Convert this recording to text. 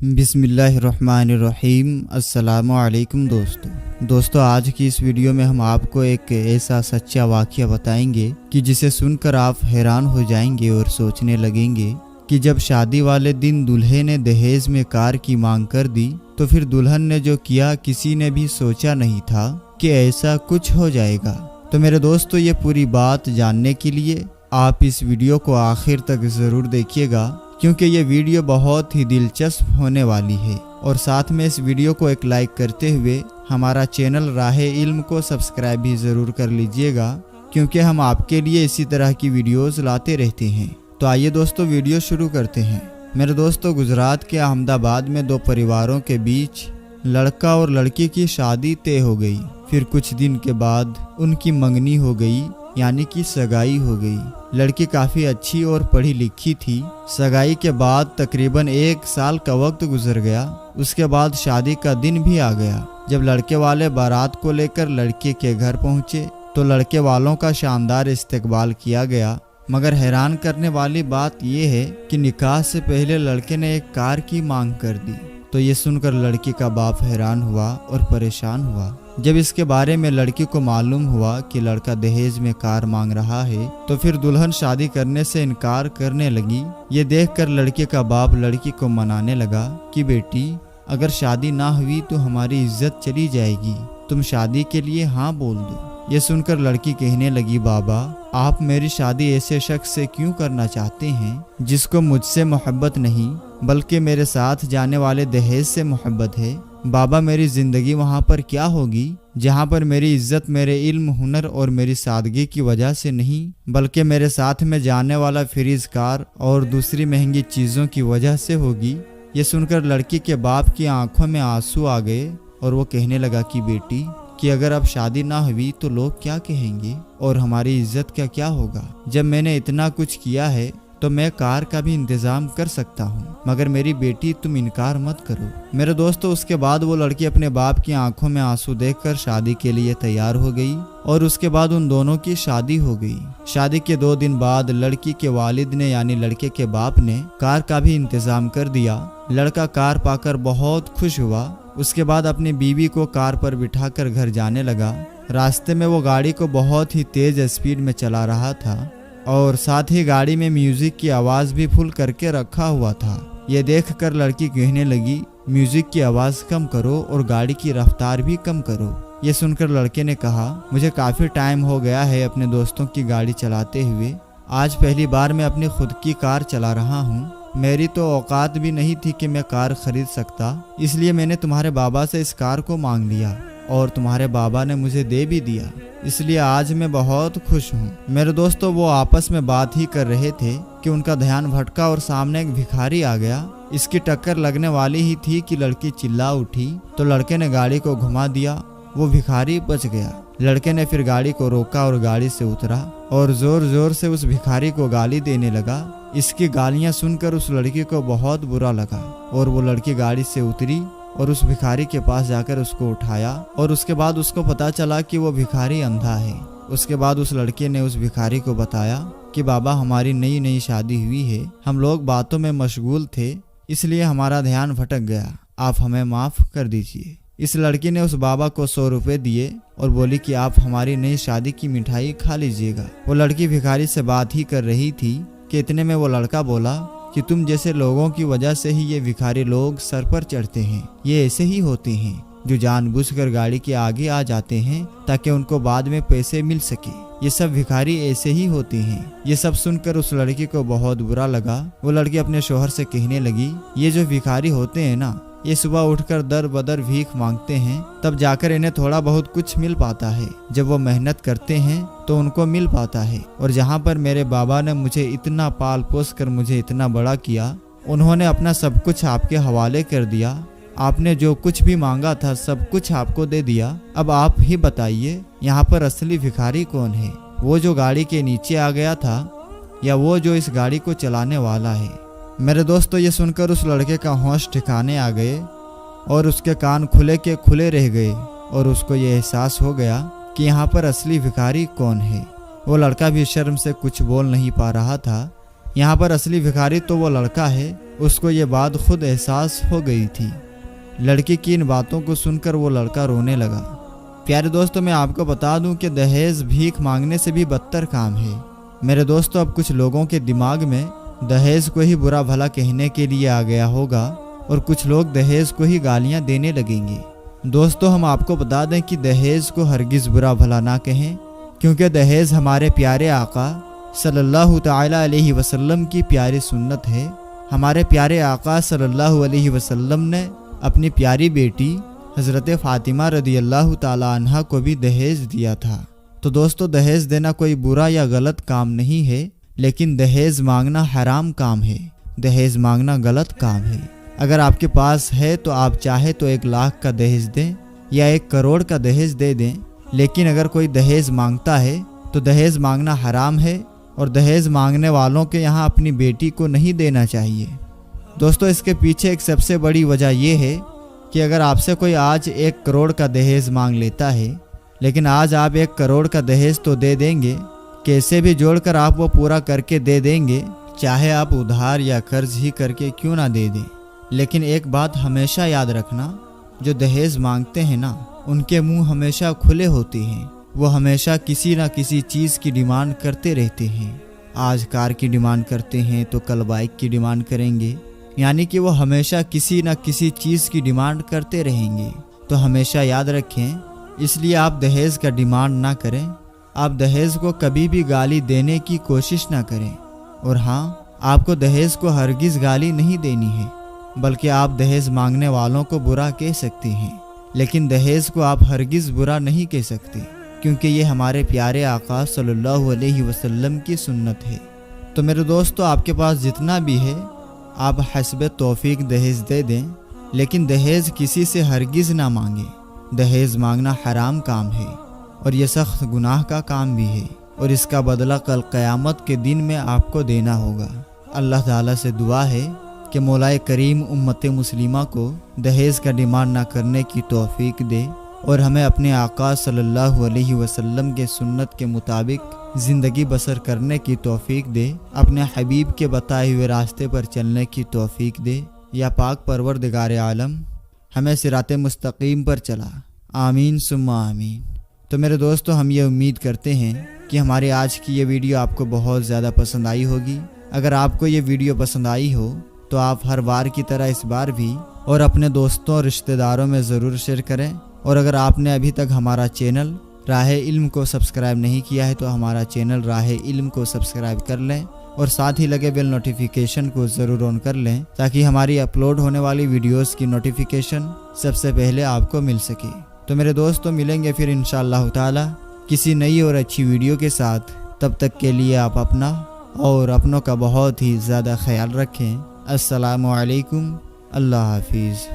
बिस्मिल्लाहिर्रहमानिर्रहीम। अस्सलामु अलैकुम दोस्तों आज की इस वीडियो में हम आपको एक ऐसा सच्चा वाक़या बताएंगे कि जिसे सुनकर आप हैरान हो जाएंगे और सोचने लगेंगे कि जब शादी वाले दिन दूल्हे ने दहेज में कार की मांग कर दी तो फिर दुल्हन ने जो किया किसी ने भी सोचा नहीं था कि ऐसा कुछ हो जाएगा। तो मेरे दोस्तों ये पूरी बात जानने के लिए आप इस वीडियो को आखिर तक ज़रूर देखिएगा, क्योंकि ये वीडियो बहुत ही दिलचस्प होने वाली है। और साथ में इस वीडियो को एक लाइक करते हुए हमारा चैनल राहे इल्म को सब्सक्राइब भी ज़रूर कर लीजिएगा, क्योंकि हम आपके लिए इसी तरह की वीडियोस लाते रहते हैं। तो आइए दोस्तों वीडियो शुरू करते हैं। मेरे दोस्तों गुजरात के अहमदाबाद में दो परिवारों के बीच लड़का और लड़की की शादी तय हो गई। फिर कुछ दिन के बाद उनकी मंगनी हो गई, यानी कि सगाई हो गई। लड़की काफ़ी अच्छी और पढ़ी लिखी थी। सगाई के बाद तकरीबन 1 साल का वक्त गुजर गया। उसके बाद शादी का दिन भी आ गया। जब लड़के वाले बारात को लेकर लड़के के घर पहुंचे तो लड़के वालों का शानदार इस्तकबाल किया गया। मगर हैरान करने वाली बात यह है कि निकाह से पहले लड़के ने एक कार की मांग कर दी। तो ये सुनकर लड़की का बाप हैरान हुआ और परेशान हुआ। जब इसके बारे में लड़की को मालूम हुआ कि लड़का दहेज में कार मांग रहा है तो फिर दुल्हन शादी करने से इनकार करने लगी। ये देखकर लड़के का बाप लड़की को मनाने लगा कि बेटी, अगर शादी ना हुई तो हमारी इज्जत चली जाएगी, तुम शादी के लिए हाँ बोल दो। ये सुनकर लड़की कहने लगी, बाबा आप मेरी शादी ऐसे शख्स से क्यों करना चाहते हैं जिसको मुझसे मोहब्बत नहीं बल्कि मेरे साथ जाने वाले दहेज से मोहब्बत है। बाबा मेरी ज़िंदगी वहाँ पर क्या होगी जहाँ पर मेरी इज्जत मेरे इल्म, हुनर और मेरी सादगी की वजह से नहीं बल्कि मेरे साथ में जाने वाला फ्रीज कार और दूसरी महंगी चीज़ों की वजह से होगी। ये सुनकर लड़की के बाप की आंखों में आंसू आ गए और वो कहने लगा कि बेटी, कि अगर अब शादी ना हुई तो लोग क्या कहेंगे और हमारी इज्जत का क्या होगा। जब मैंने इतना कुछ किया है तो मैं कार का भी इंतज़ाम कर सकता हूँ, मगर मेरी बेटी तुम इनकार मत करो। मेरे दोस्तों उसके बाद वो लड़की अपने बाप की आंखों में आंसू देखकर शादी के लिए तैयार हो गई और उसके बाद उन दोनों की शादी हो गई। शादी के 2 दिन बाद लड़की के वालिद ने यानी लड़के के बाप ने कार का भी इंतज़ाम कर दिया। लड़का कार पाकर बहुत खुश हुआ। उसके बाद अपनी बीवी को कार पर बिठाकर घर जाने लगा। रास्ते में वो गाड़ी को बहुत ही तेज स्पीड में चला रहा था और साथ ही गाड़ी में म्यूजिक की आवाज़ भी फुल करके रखा हुआ था। ये देखकर लड़की कहने लगी, म्यूजिक की आवाज़ कम करो और गाड़ी की रफ्तार भी कम करो। ये सुनकर लड़के ने कहा, मुझे काफ़ी टाइम हो गया है अपने दोस्तों की गाड़ी चलाते हुए। आज पहली बार मैं अपनी खुद की कार चला रहा हूँ। मेरी तो औकात भी नहीं थी कि मैं कार खरीद सकता, इसलिए मैंने तुम्हारे बाबा से इस कार को मांग लिया और तुम्हारे बाबा ने मुझे दे भी दिया, इसलिए आज मैं बहुत खुश हूँ। मेरे दोस्तों वो आपस में बात ही कर रहे थे कि उनका ध्यान भटका और सामने एक भिखारी आ गया। इसकी टक्कर लगने वाली ही थी कि लड़की चिल्ला उठी तो लड़के ने गाड़ी को घुमा दिया। वो भिखारी बच गया। लड़के ने फिर गाड़ी को रोका और गाड़ी से उतरा और जोर जोर से उस भिखारी को गाली देने लगा। इसकी गालियां सुनकर उस लड़की को बहुत बुरा लगा और वो लड़की गाड़ी से उतरी और उस भिखारी के पास जाकर उसको उठाया और उसके बाद उसको पता चला कि वो भिखारी अंधा है। उसके बाद उस लड़के ने उस भिखारी को बताया कि बाबा हमारी नई नई शादी हुई है, हम लोग बातों में मशगूल थे इसलिए हमारा ध्यान भटक गया, आप हमें माफ़ कर दीजिए। इस लड़की ने उस बाबा को 100 रुपये दिए और बोली कि आप हमारी नई शादी की मिठाई खा लीजिएगा। वो लड़की भिखारी से बात ही कर रही थी कि इतने में वो लड़का बोला कि तुम जैसे लोगों की वजह से ही ये भिखारी लोग सर पर चढ़ते हैं। ये ऐसे ही होते हैं जो जानबूझकर गाड़ी के आगे आ जाते हैं ताकि उनको बाद में पैसे मिल सके। ये सब भिखारी ऐसे ही होते हैं। ये सब सुनकर उस लड़की को बहुत बुरा लगा। वो लड़की अपने शौहर से कहने लगी, ये जो भिखारी होते हैं ना, ये सुबह उठकर दर बदर भीख मांगते हैं, तब जाकर इन्हें थोड़ा बहुत कुछ मिल पाता है। जब वो मेहनत करते हैं तो उनको मिल पाता है। और जहाँ पर मेरे बाबा ने मुझे इतना पाल पोस कर मुझे इतना बड़ा किया, उन्होंने अपना सब कुछ आपके हवाले कर दिया। आपने जो कुछ भी मांगा था सब कुछ आपको दे दिया। अब आप ही बताइए यहाँ पर असली भिखारी कौन है, वो जो गाड़ी के नीचे आ गया था या वो जो इस गाड़ी को चलाने वाला है। मेरे दोस्तों ये सुनकर उस लड़के का होश ठिकाने आ गए और उसके कान खुले के खुले रह गए और उसको ये एहसास हो गया कि यहाँ पर असली भिखारी कौन है। वो लड़का भी शर्म से कुछ बोल नहीं पा रहा था। यहाँ पर असली भिखारी तो वो लड़का है, उसको ये बात खुद एहसास हो गई थी। लड़की की इन बातों को सुनकर वो लड़का रोने लगा। प्यारे दोस्तों, मैं आपको बता दूं कि दहेज भीख मांगने से भी बदतर काम है। मेरे दोस्तों, अब कुछ लोगों के दिमाग में दहेज को ही बुरा भला कहने के लिए आ गया होगा और कुछ लोग दहेज को ही गालियां देने लगेंगे। दोस्तों, हम आपको बता दें कि दहेज को हरगिज़ बुरा भला ना कहें, क्योंकि दहेज हमारे प्यारे आका सल्लल्लाहु तआला अलैहि वसल्लम की प्यारी सुन्नत है। हमारे प्यारे आका सल्लल्लाहु अलैहि वसल्लम ने अपनी प्यारी बेटी हज़रत फ़ातिमा रदियल्लाहु ताला अन्हा को भी दहेज दिया था। तो दोस्तों, दहेज देना कोई बुरा या गलत काम नहीं है, लेकिन दहेज मांगना हराम काम है। दहेज मांगना गलत काम है। अगर आपके पास है तो आप चाहे तो 1 लाख का दहेज दें या 1 करोड़ का दहेज दे दें, लेकिन अगर कोई दहेज मांगता है तो दहेज मांगना हराम है और दहेज मांगने वालों के यहाँ अपनी बेटी को नहीं देना चाहिए। दोस्तों, इसके पीछे एक सबसे बड़ी वजह यह है कि अगर आपसे कोई आज 1 करोड़ का दहेज मांग लेता है, लेकिन आज आप 1 करोड़ का दहेज तो दे देंगे, कैसे भी जोड़कर आप वो पूरा करके दे देंगे, चाहे आप उधार या कर्ज ही करके क्यों ना दे दें। लेकिन एक बात हमेशा याद रखना, जो दहेज मांगते हैं ना, उनके मुंह हमेशा खुले होते हैं। वो हमेशा किसी ना किसी चीज़ की डिमांड करते रहते हैं। आज कार की डिमांड करते हैं तो कल बाइक की डिमांड करेंगे, यानी कि वो हमेशा किसी ना किसी चीज़ की डिमांड करते रहेंगे। तो हमेशा याद रखें, इसलिए आप दहेज का डिमांड ना करें। आप दहेज को कभी भी गाली देने की कोशिश ना करें। और हाँ, आपको दहेज को हरगिज़ गाली नहीं देनी है, बल्कि आप दहेज मांगने वालों को बुरा कह सकते हैं, लेकिन दहेज को आप हरगिज़ बुरा नहीं कह सकते, क्योंकि ये हमारे प्यारे आका सल्लल्लाहु अलैहि वसल्लम की सुन्नत है। तो मेरे दोस्तों, आपके पास जितना भी है आप हस्ब तौफीक दहेज दे दें, लेकिन दहेज किसी से हरगिज़ ना मांगे। दहेज मांगना हराम काम है और ये सख्त गुनाह का काम भी है, और इसका बदला कल क़यामत के दिन में आपको देना होगा। अल्लाह ताला से दुआ है कि मौलाए करीम उम्मत मुस्लिमा को दहेज का डिमांड ना करने की तौफीक दे और हमें अपने आका सल्लल्लाहु अलैहि वसल्लम के सुन्नत के मुताबिक ज़िंदगी बसर करने की तौफीक दे, अपने हबीब के बताए हुए रास्ते पर चलने की तौफीक दे। या पाक परवरदिगार आलम हमें सिराते मुस्तकीम पर चला। आमीन सुम्मा आमीन। तो मेरे दोस्तों, हम ये उम्मीद करते हैं कि हमारी आज की ये वीडियो आपको बहुत ज़्यादा पसंद आई होगी। अगर आपको ये वीडियो पसंद आई हो तो आप हर बार की तरह इस बार भी और अपने दोस्तों और रिश्तेदारों में ज़रूर शेयर करें। और अगर आपने अभी तक हमारा चैनल राहे इल्म को सब्सक्राइब नहीं किया है तो हमारा चैनल राहे इल्म को सब्सक्राइब कर लें और साथ ही लगे बेल नोटिफिकेशन को ज़रूर ऑन कर लें, ताकि हमारी अपलोड होने वाली वीडियोस की नोटिफिकेशन सबसे पहले आपको मिल सके। तो मेरे दोस्तों, मिलेंगे फिर इंशाअल्लाह ताला किसी नई और अच्छी वीडियो के साथ। तब तक के लिए आप अपना और अपनों का बहुत ही ज़्यादा ख्याल रखें। अस्सलामु अलैकुम। अल्लाह हाफिज़।